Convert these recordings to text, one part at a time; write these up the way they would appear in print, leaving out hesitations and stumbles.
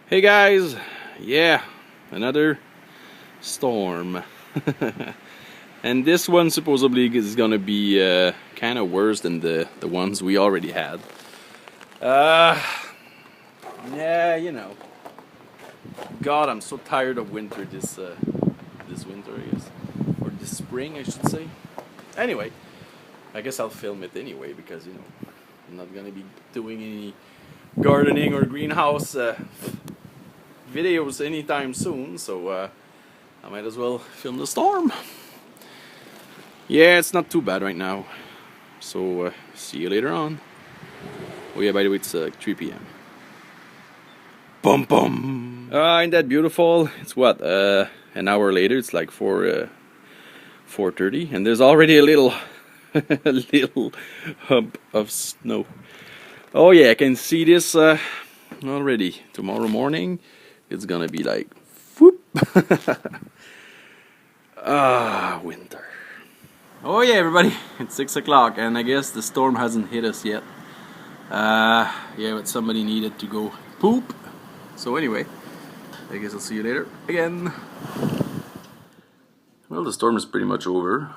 Hey guys, yeah, another storm. And this one supposedly is gonna be kind of worse than the ones we already had. Uh, yeah, God, I'm so tired of winter this winter, I guess, or this spring, I should say. Anyway, I guess I'll film it anyway because I'm not gonna be doing any gardening or greenhouse videos anytime soon, so I might as well film the storm. Yeah, it's not too bad right now. So, see you later on. Oh yeah, by the way, it's 3 p.m. Bum bum. Ain't that beautiful? It's what? An hour later. It's like 4:30, and there's already a little, a little hump of snow. Oh yeah, I can see this already. Tomorrow morning, it's gonna be like, whoop. Winter. Oh yeah, everybody, it's 6 o'clock, and I guess the storm hasn't hit us yet. Yeah, but somebody needed to go poop. So anyway, I guess I'll see you later again. Well, the storm is pretty much over.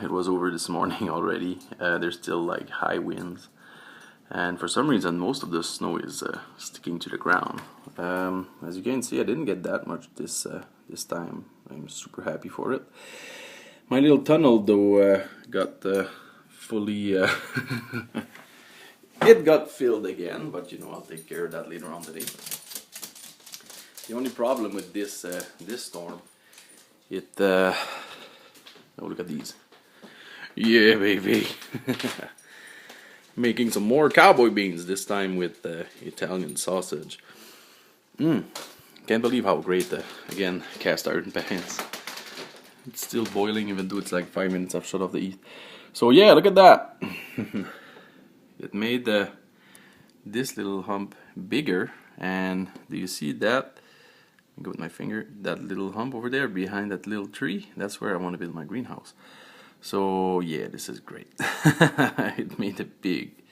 It was over this morning already. There's still like high winds, and for some reason, most of the snow is sticking to the ground. As you can see, I didn't get that much this time. I'm super happy for it. My little tunnel, though, got fully. It got filled again, but I'll take care of that later on today. The only problem with this storm, oh, look at these. Yeah, baby. Making some more cowboy beans, this time with Italian sausage. Can't believe how great again, cast iron pan is. It's still boiling even though it's like 5 minutes I've shut off the heat. So yeah, look at that. It made this little hump bigger, and do you see that? Go with my finger. That little hump over there behind that little tree. That's where I want to build my greenhouse. So yeah, this is great. It made a big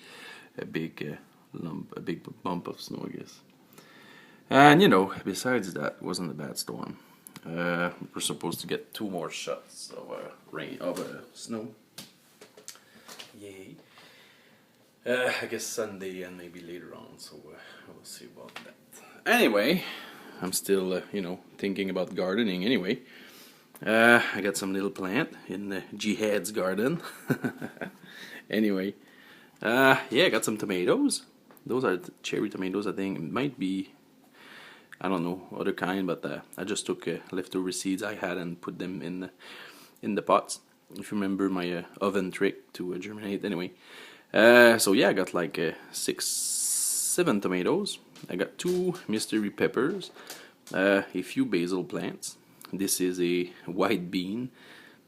lump, a big bump of snow, I guess. And besides that, it wasn't a bad storm. We're supposed to get 2 more shots of snow. Yay. I guess Sunday and maybe later on, so we'll see about that. Anyway, I'm still, thinking about gardening anyway. I got some little plant in the Jihad's garden. Anyway, yeah, I got some tomatoes. Those are cherry tomatoes, I think. It might be, I don't know, other kind, but I just took leftover seeds I had and put them in the pots. If you remember my oven trick to germinate, anyway. So yeah, I got like 7 tomatoes. I got 2 mystery peppers, a few basil plants. This is a white bean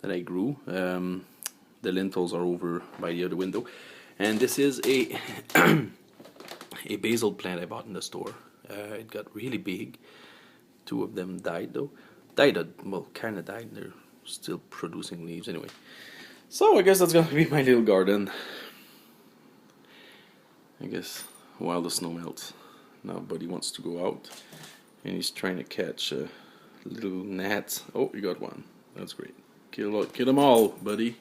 that I grew. The lentils are over by the other window, and this is a a basil plant I bought in the store. It got really big. 2 of them died though. Well, kind of died. They're still producing leaves anyway. So I guess that's gonna be my little garden. I guess while the snow melts. Now Buddy wants to go out, and he's trying to catch little gnats. Oh, you got one. That's great. Kill them all, Buddy.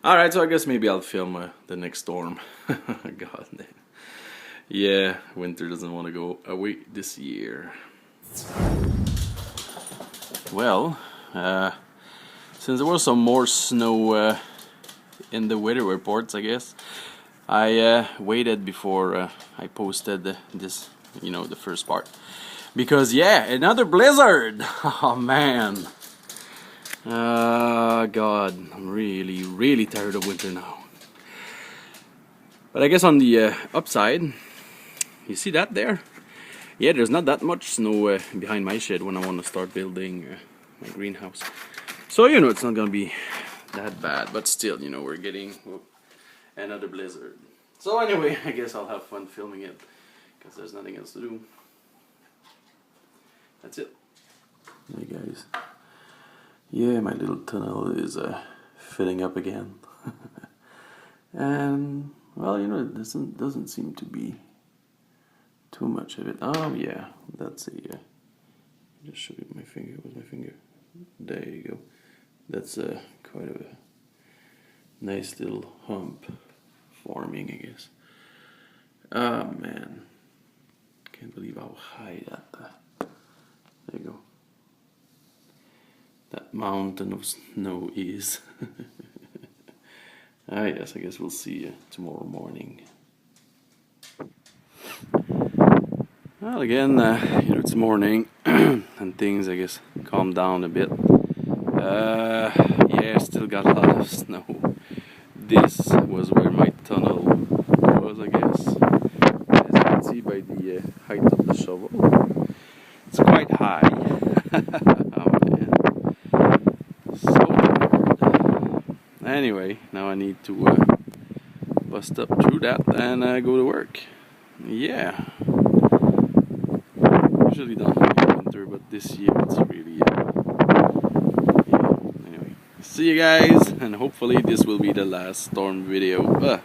Alright, so I guess maybe I'll film the next storm. God damn. Yeah, winter doesn't want to go away this year. Well, since there was some more snow in the weather reports, I guess, I waited before I posted this, the first part. Because, yeah, another blizzard! Oh, man. God, I'm really, really tired of winter now. But I guess on the upside, you see that there? Yeah, there's not that much snow behind my shed when I want to start building my greenhouse. So, it's not going to be that bad. But still, we're getting another blizzard. So anyway, I guess I'll have fun filming it, because there's nothing else to do. That's it. Hey guys. Yeah, my little tunnel is filling up again. And, well, it doesn't seem to be too much of it. Oh yeah, that's a. Just show you my finger with my finger. There you go. That's quite a nice little hump forming, I guess. Ah man, can't believe how high that. There you go. That mountain of snow is. Ah yes, I guess we'll see you tomorrow morning. Well, again, it's morning and things, I guess, calmed down a bit. Yeah, still got a lot of snow. This was where my tunnel was, I guess. As you can see by the height of the shovel, it's quite high. Oh man, so tired. Anyway, now I need to bust up through that and go to work. Yeah. Usually done in winter, but this year it's really yeah. Anyway, see you guys, and hopefully this will be the last storm video.